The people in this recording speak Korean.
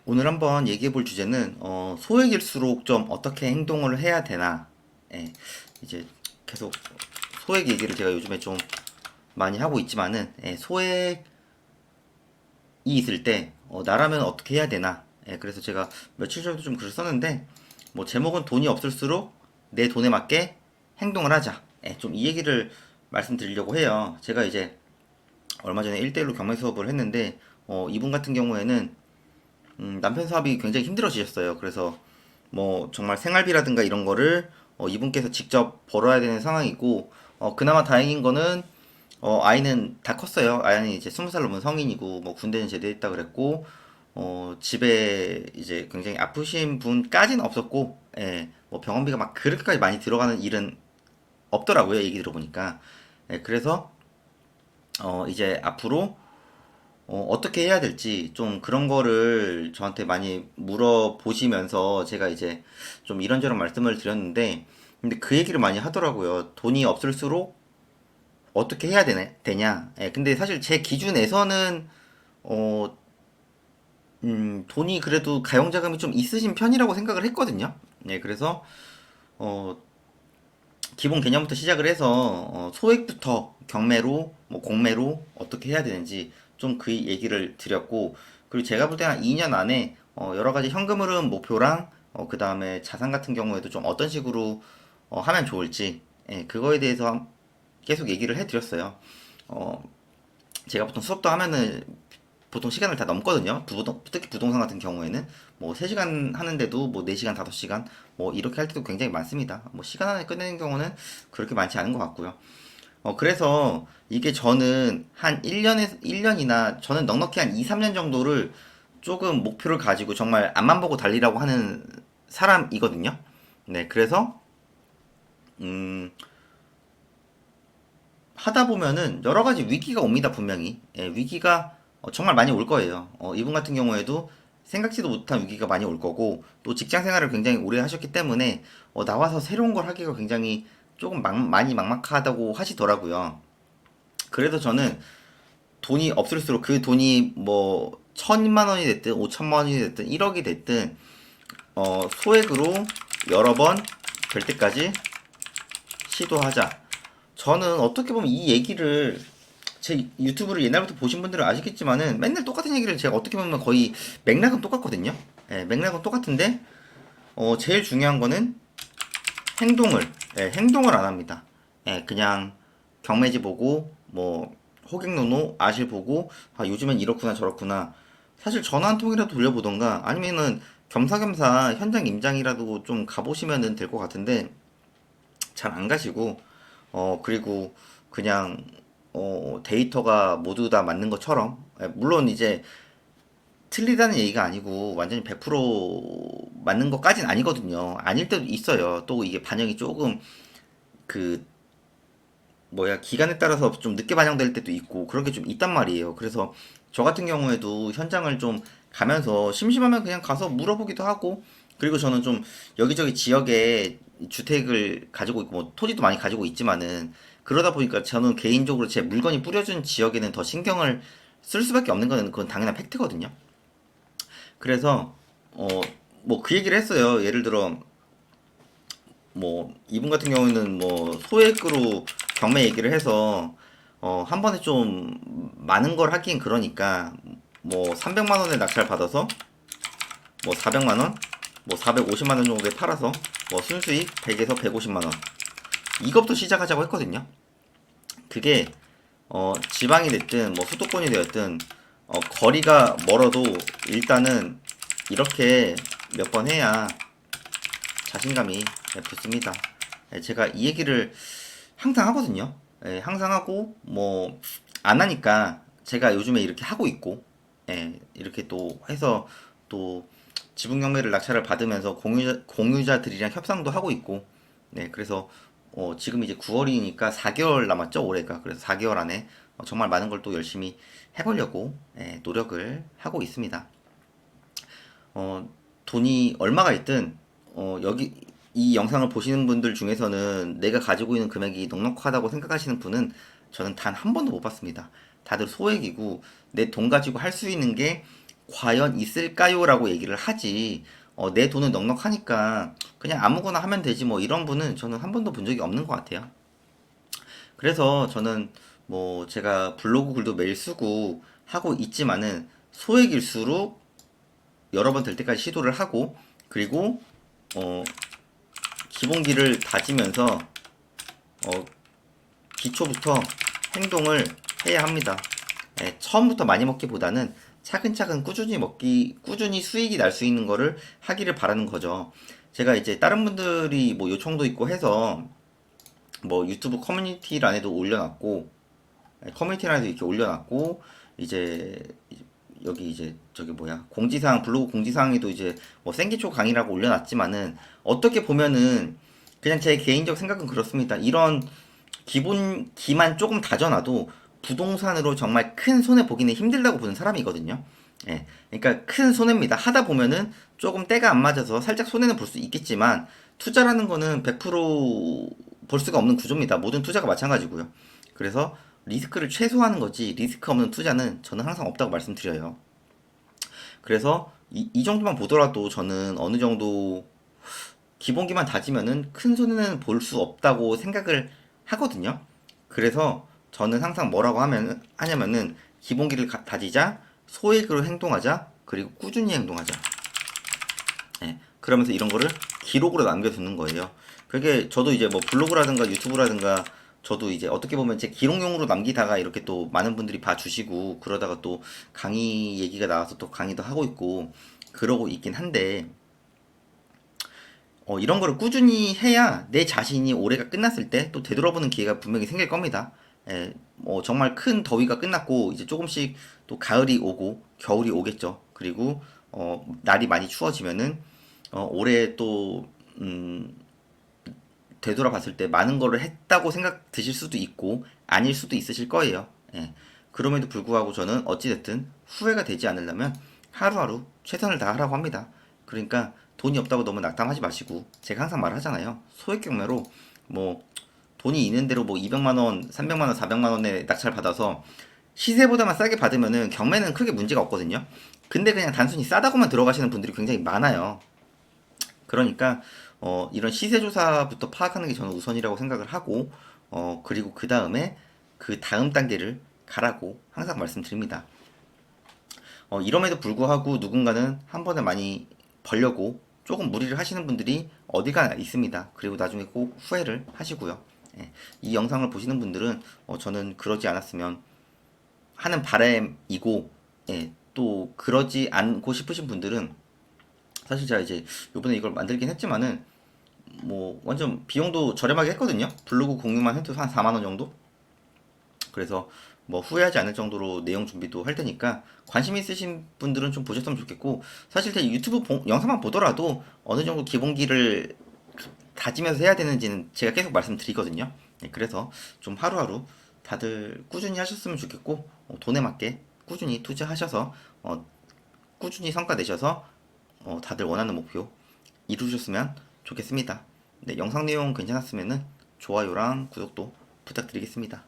오늘 한번 얘기해 볼 주제는 소액일수록 좀 어떻게 행동을 해야 되나. 예, 이제 계속 소액 얘기를 제가 요즘에 좀 많이 하고 있지만은, 소액이 있을 때 나라면 어떻게 해야 되나. 그래서 제가 며칠 전에도 좀 글을 썼는데, 뭐 제목은 돈이 없을수록 내 돈에 맞게 행동을 하자. 좀 이 얘기를 말씀드리려고 해요. 제가 이제 얼마 전에 1대1로 경매 수업을 했는데, 이분 같은 경우에는 남편 사업이 굉장히 힘들어지셨어요. 그래서 뭐 정말 생활비라든가 이런 거를 이분께서 직접 벌어야 되는 상황이고, 그나마 다행인 거는 아이는 다 컸어요. 아이는 이제 20살 넘은 성인이고 뭐 군대는 제대했다 그랬고, 집에 이제 굉장히 아프신 분까지는 없었고, 뭐 병원비가 막 그렇게까지 많이 들어가는 일은 없더라고요. 얘기 들어보니까. 그래서 이제 앞으로 어떻게 해야 될지 좀 그런 거를 저한테 많이 물어보시면서 제가 이제 좀 이런저런 말씀을 드렸는데, 근데 그 얘기를 많이 하더라고요. 돈이 없을수록 어떻게 해야 되냐. 근데 사실 제 기준에서는 어, 돈이 그래도 가용자금이 좀 있으신 편이라고 생각을 했거든요. 그래서 어, 기본 개념부터 시작을 해서 소액부터 경매로 뭐 공매로 어떻게 해야 되는지 좀 그 얘기를 드렸고, 그리고 제가 볼 때 한 2년 안에 여러 가지 현금 흐름 목표랑 그 다음에 자산 같은 경우에도 좀 어떤 식으로 하면 좋을지, 그거에 대해서 계속 얘기를 해드렸어요. 어, 제가 보통 수업도 하면은 보통 시간을 다 넘거든요. 특히 부동산 같은 경우에는 뭐 3시간 하는데도 뭐 4시간, 5시간 뭐 이렇게 할 때도 굉장히 많습니다. 뭐 시간 안에 끝내는 경우는 그렇게 많지 않은 것 같고요. 그래서 이게 저는 한 1년이나 저는 넉넉히 한 2, 3년 정도를 조금 목표를 가지고 정말 앞만 보고 달리라고 하는 사람이거든요. 네, 그래서 음, 하다 보면은 여러 가지 위기가 옵니다, 분명히. 위기가 정말 많이 올 거예요. 이분 같은 경우에도 생각지도 못한 위기가 많이 올 거고, 또 직장 생활을 굉장히 오래 하셨기 때문에, 나와서 새로운 걸 하기가 굉장히 조금 많이 막막하다고 하시더라고요. 그래서 저는 돈이 없을수록 그 돈이 뭐, 1,000만 원이 됐든, 5천만 원이 됐든, 1억이 됐든, 소액으로 여러 번 될 때까지 시도하자. 저는 어떻게 보면 이 얘기를 제 유튜브를 옛날부터 보신 분들은 아시겠지만은 맨날 똑같은 얘기를 제가 어떻게 보면 거의 맥락은 똑같거든요. 맥락은 똑같은데 제일 중요한 거는 행동을 행동을 안 합니다. 그냥 경매지 보고 뭐 호객노노 아실 보고 아 요즘엔 이렇구나 저렇구나. 사실 전화 한 통이라도 돌려보던가 아니면은 겸사겸사 현장 임장이라도 좀 가보시면은 될 것 같은데 잘 안 가시고 그리고 그냥 데이터가 모두 다 맞는 것처럼, 물론 이제 틀리다는 얘기가 아니고 완전히 100% 맞는 것까진 아니거든요. 아닐 때도 있어요. 또 이게 반영이 조금 그 뭐야 기간에 따라서 좀 늦게 반영될 때도 있고 그런 게 좀 있단 말이에요. 그래서 저 같은 경우에도 현장을 좀 가면서 심심하면 그냥 가서 물어보기도 하고, 그리고 저는 좀 여기저기 지역에 주택을 가지고 있고 뭐 토지도 많이 가지고 있지만은 그러다 보니까 저는 개인적으로 제 물건이 뿌려진 지역에는 더 신경을 쓸 수밖에 없는 거는 그건 당연한 팩트거든요. 그래서 어 뭐 그 얘기를 했어요. 예를 들어 뭐 이분 같은 경우에는 뭐 소액으로 경매 얘기를 해서 한 번에 좀 많은 걸 하긴 그러니까 뭐 300만 원에 낙찰 받아서 뭐 400만 원, 뭐 450만 원 정도에 팔아서 뭐 순수익 100에서 150만 원 이것부터 시작하자고 했거든요. 그게 지방이 됐든 뭐 수도권이 되었든 거리가 멀어도 일단은 이렇게 몇 번 해야 자신감이 붙습니다. 제가 이 얘기를 항상 하거든요. 항상 하고 뭐 안 하니까 제가 요즘에 이렇게 하고 있고, 이렇게 또 해서 또 지분 경매를 낙찰을 받으면서 공유자들이랑 협상도 하고 있고, 네, 그래서 지금 이제 9월이니까 4개월 남았죠, 올해가. 그래서 4개월 안에 정말 많은 걸 또 열심히 해보려고 노력을 하고 있습니다. 어, 돈이 얼마가 있든 여기 이 영상을 보시는 분들 중에서는 내가 가지고 있는 금액이 넉넉하다고 생각하시는 분은 저는 단 한 번도 못 봤습니다. 다들 소액이고 내 돈 가지고 할 수 있는 게 과연 있을까요? 라고 얘기를 하지, 내 돈은 넉넉하니까 그냥 아무거나 하면 되지 뭐 이런 분은 저는 한 번도 본 적이 없는 것 같아요. 그래서 저는 뭐 제가 블로그 글도 매일 쓰고 하고 있지만은 소액일수록 여러 번 될 때까지 시도를 하고, 그리고 어, 기본기를 다지면서 어, 기초부터 행동을 해야 합니다. 예, 처음부터 많이 먹기보다는 차근차근 꾸준히 먹기, 꾸준히 수익이 날 수 있는 거를 하기를 바라는 거죠. 제가 이제 다른 분들이 뭐 요청도 있고 해서 뭐 유튜브 커뮤니티란에도 올려놨고, 예, 커뮤니티란에도 이렇게 올려놨고, 이제 여기 이제 저기 뭐야 공지사항, 블로그 공지사항에도 이제 뭐 생기초 강의라고 올려놨지만은, 어떻게 보면은 그냥 제 개인적 생각은 그렇습니다. 이런 기본기만 조금 다져놔도 부동산으로 정말 큰 손해 보기는 힘들다고 보는 사람이거든요. 예, 그러니까 큰 손해입니다. 하다 보면은 조금 때가 안 맞아서 살짝 손해는 볼 수 있겠지만, 투자라는 거는 100%볼 수가 없는 구조입니다. 모든 투자가 마찬가지고요. 그래서 리스크를 최소화하는 거지, 리스크 없는 투자는 저는 항상 없다고 말씀드려요. 그래서 이 정도만 보더라도 저는 어느 정도 기본기만 다지면은 큰 손해는 볼 수 없다고 생각을 하거든요. 그래서 저는 항상 뭐라고 하냐면은 기본기를 다지자, 소액으로 행동하자, 그리고 꾸준히 행동하자. 예, 그러면서 이런 거를 기록으로 남겨두는 거예요. 그게 저도 이제 뭐 블로그라든가 유튜브라든가, 저도 이제 어떻게 보면 제 기록용으로 남기다가 이렇게 또 많은 분들이 봐주시고, 그러다가 또 강의 얘기가 나와서 또 강의도 하고 있고 그러고 있긴 한데, 이런 거를 꾸준히 해야 내 자신이 올해가 끝났을 때 또 되돌아보는 기회가 분명히 생길 겁니다. 예, 정말 큰 더위가 끝났고 이제 조금씩 또 가을이 오고 겨울이 오겠죠. 그리고 날이 많이 추워지면은 올해 또 되돌아봤을 때 많은 거를 했다고 생각 드실 수도 있고 아닐 수도 있으실 거예요. 예. 그럼에도 불구하고 저는 어찌됐든 후회가 되지 않으려면 하루하루 최선을 다하라고 합니다. 그러니까 돈이 없다고 너무 낙담하지 마시고, 제가 항상 말하잖아요. 소액 경매로 뭐 돈이 있는 대로 뭐 200만 원, 300만 원, 400만 원에 낙찰 받아서 시세보다만 싸게 받으면은 경매는 크게 문제가 없거든요. 근데 그냥 단순히 싸다고만 들어가시는 분들이 굉장히 많아요. 그러니까 이런 시세 조사부터 파악하는 게 저는 우선이라고 생각을 하고, 그리고 그 다음에 그 다음 단계를 가라고 항상 말씀드립니다. 이럼에도 불구하고 누군가는 한 번에 많이 벌려고 조금 무리를 하시는 분들이 어디가 있습니다. 그리고 나중에 꼭 후회를 하시고요. 예, 이 영상을 보시는 분들은 저는 그러지 않았으면 하는 바람이고, 예, 또 그러지 않고 싶으신 분들은, 사실 제가 이제 요번에 이걸 만들긴 했지만은 뭐 완전 비용도 저렴하게 했거든요. 블로그 공유만 해도 한 4만 원 정도? 그래서 뭐 후회하지 않을 정도로 내용 준비도 할 테니까 관심 있으신 분들은 좀 보셨으면 좋겠고, 사실 제 유튜브 영상만 보더라도 어느 정도 기본기를 다지면서 해야 되는지는 제가 계속 말씀드리거든요. 네, 그래서 좀 하루하루 다들 꾸준히 하셨으면 좋겠고, 돈에 맞게 꾸준히 투자하셔서 꾸준히 성과 내셔서 다들 원하는 목표 이루셨으면 좋겠습니다. 네, 영상 내용 괜찮았으면 좋아요랑 구독도 부탁드리겠습니다.